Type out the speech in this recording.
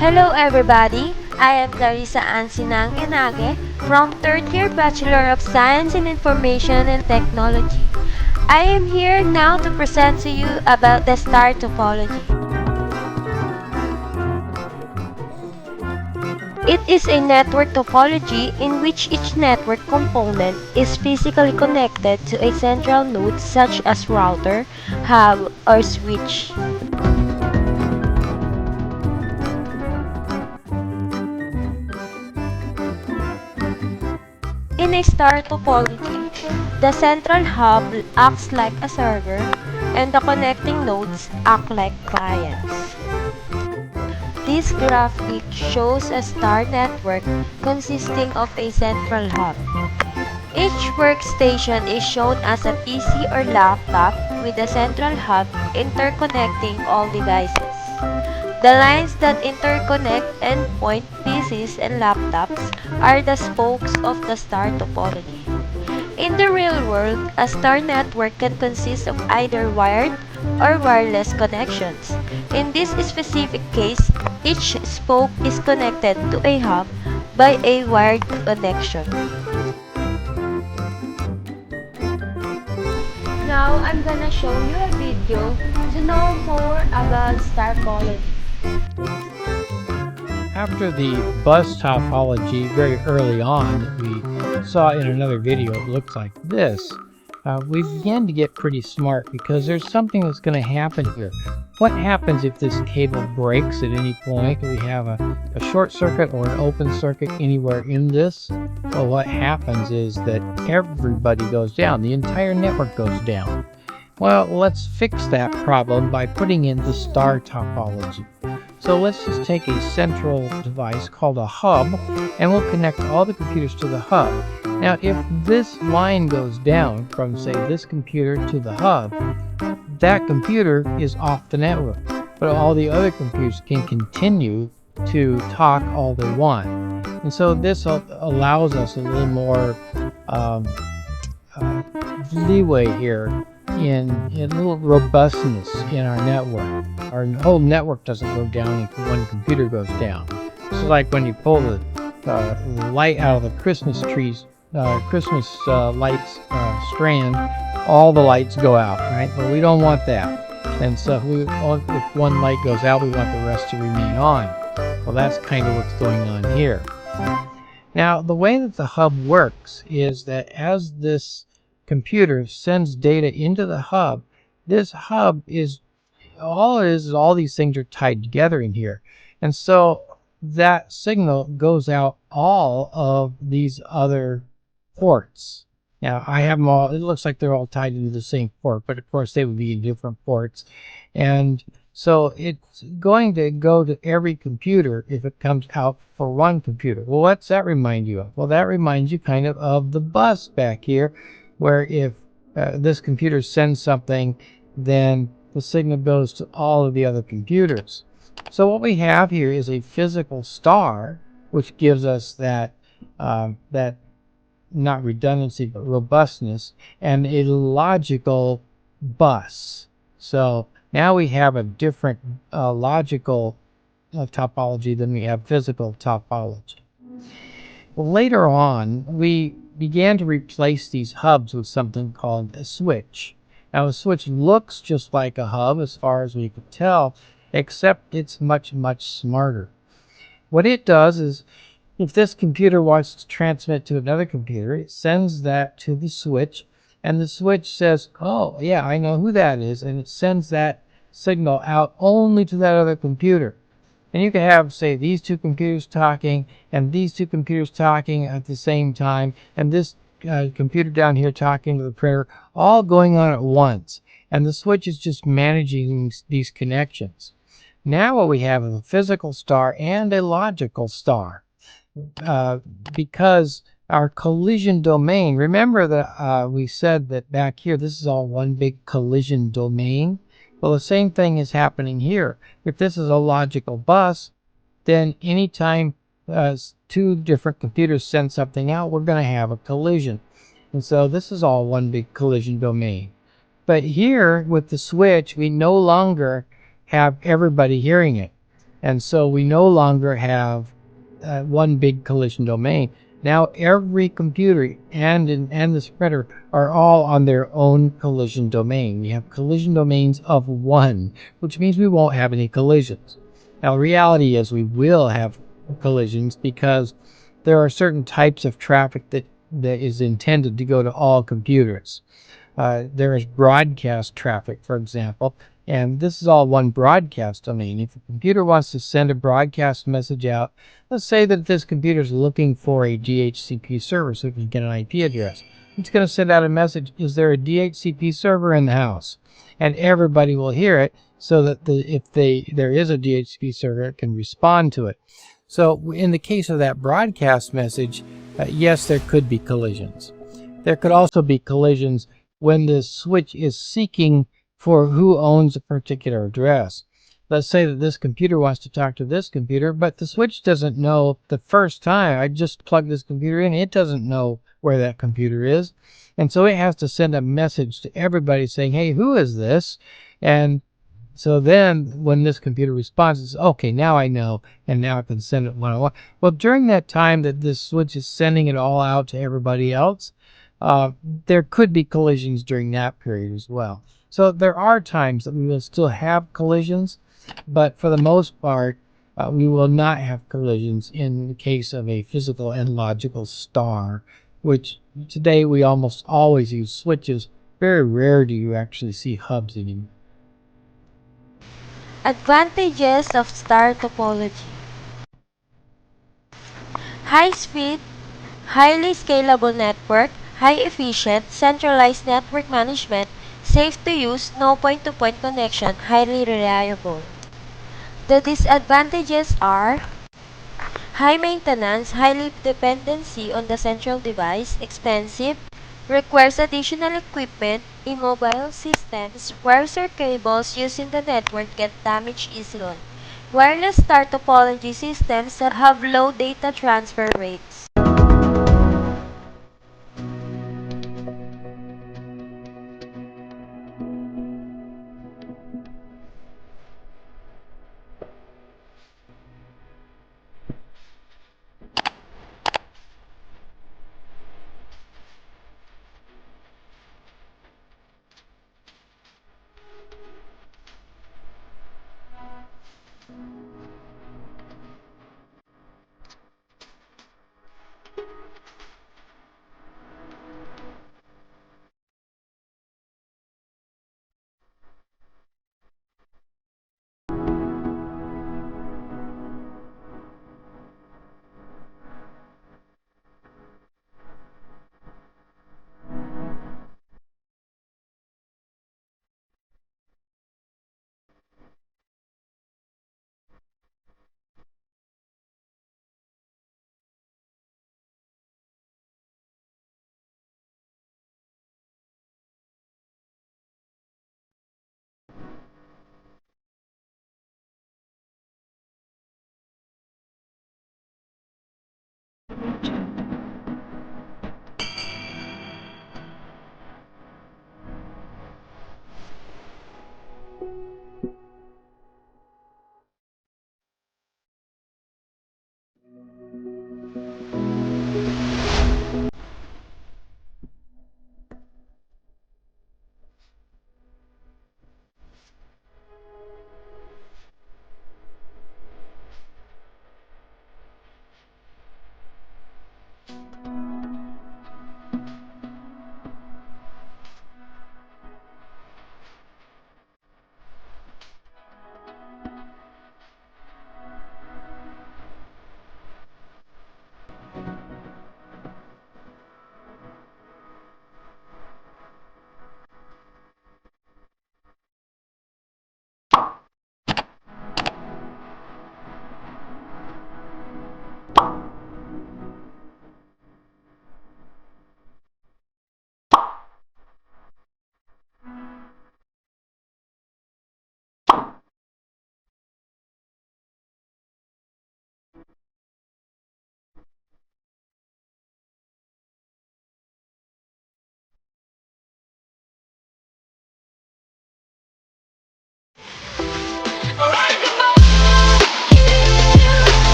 Hello everybody, I am Clarissa Ansinang Enage from 3rd year Bachelor of Science in Information and Technology. I am here now to present to you about the star topology. It is a network topology in which each network component is physically connected to a central node such as router, hub, or switch. In a star topology, the central hub acts like a server and the connecting nodes act like clients. This graphic shows a star network consisting of a central hub. Each workstation is shown as a PC or laptop with a central hub interconnecting all devices. The lines that interconnect endpoint PCs and laptops are the spokes of the star topology. In the real world, a star network can consist of either wired or wireless connections. In this specific case, each spoke is connected to a hub by a wired connection. Now, I'm gonna show you a video to know more about star topology. After the bus topology very early on that we saw in another video, it looks like this. We began to get pretty smart because there's something that's going to happen here. What happens if this cable breaks at any point? We have a short circuit or an open circuit anywhere in this? Well, what happens is that everybody goes down. The entire network goes down. Well, let's fix that problem by putting in the star topology. So let's just take a central device called a hub, and we'll connect all the computers to the hub. Now, if this line goes down from, say, this computer to the hub, that computer is off the network, but all the other computers can continue to talk all they want. And so this allows us a little more leeway here in a little robustness in our network. Our whole network doesn't go down if one computer goes down. It's like when you pull the light out of the Christmas trees, Christmas lights strand, all the lights go out, right? But we don't want that. And so if one light goes out, we want the rest to remain on. Well, that's kind of what's going on here. Now, the way that the hub works is that as this computer sends data into the hub, this hub is all these things are tied together in here. And so that signal goes out all of these other ports. Now, I have them all, it looks like they're all tied into the same port, but of course they would be in different ports. And so it's going to go to every computer if it comes out for one computer. Well, what's that remind you of? Well, that reminds you kind of the bus back here, where if this computer sends something, then the signal goes to all of the other computers. So what we have here is a physical star, which gives us that not redundancy, but robustness, and a logical bus. So now we have a different logical topology than we have physical topology. Well, later on, we began to replace these hubs with something called a switch. Now, a switch looks just like a hub as far as we could tell, except it's much, much smarter. What it does is, if this computer wants to transmit to another computer, it sends that to the switch, and the switch says, oh, yeah, I know who that is, and it sends that signal out only to that other computer. And you can have, say, these two computers talking, and these two computers talking at the same time, and this computer down here talking to the printer, all going on at once. And the switch is just managing these connections. Now what we have is a physical star and a logical star. Because our collision domain, remember that we said that back here, this is all one big collision domain. Well, the same thing is happening here. If this is a logical bus, then anytime two different computers send something out, we're going to have a collision. And so this is all one big collision domain. But here with the switch, we no longer have everybody hearing it. And so we no longer have one big collision domain. Now every computer and the spreader are all on their own collision domain. We have collision domains of one, which means we won't have any collisions. Now reality is we will have collisions because there are certain types of traffic that is intended to go to all computers. There is broadcast traffic, for example, and this is all one broadcast domain. If a computer wants to send a broadcast message out, let's say that this computer is looking for a DHCP server so it can get an IP address. It's going to send out a message, is there a DHCP server in the house? And everybody will hear it so that if there is a DHCP server, it can respond to it. So in the case of that broadcast message, yes, there could be collisions. There could also be collisions when the switch is seeking for who owns a particular address. Let's say that this computer wants to talk to this computer, but the switch doesn't know the first time I just plugged this computer in, it doesn't know where that computer is. And so it has to send a message to everybody saying, hey, who is this? And so then when this computer responds, it's okay, now I know, and now I can send it when I want. Well, during that time that this switch is sending it all out to everybody else, there could be collisions during that period as well. So there are times that we will still have collisions, but for the most part, we will not have collisions in the case of a physical and logical star, which today we almost always use switches. Very rare do you actually see hubs anymore. Advantages of star topology. High speed, highly scalable network, high efficient, centralized network management, safe to use, no point-to-point connection, highly reliable. The disadvantages are high maintenance, high dependency on the central device, expensive, requires additional equipment, immobile systems, wires or cables used in the network get damaged easily. Wireless star topology systems that have low data transfer rates.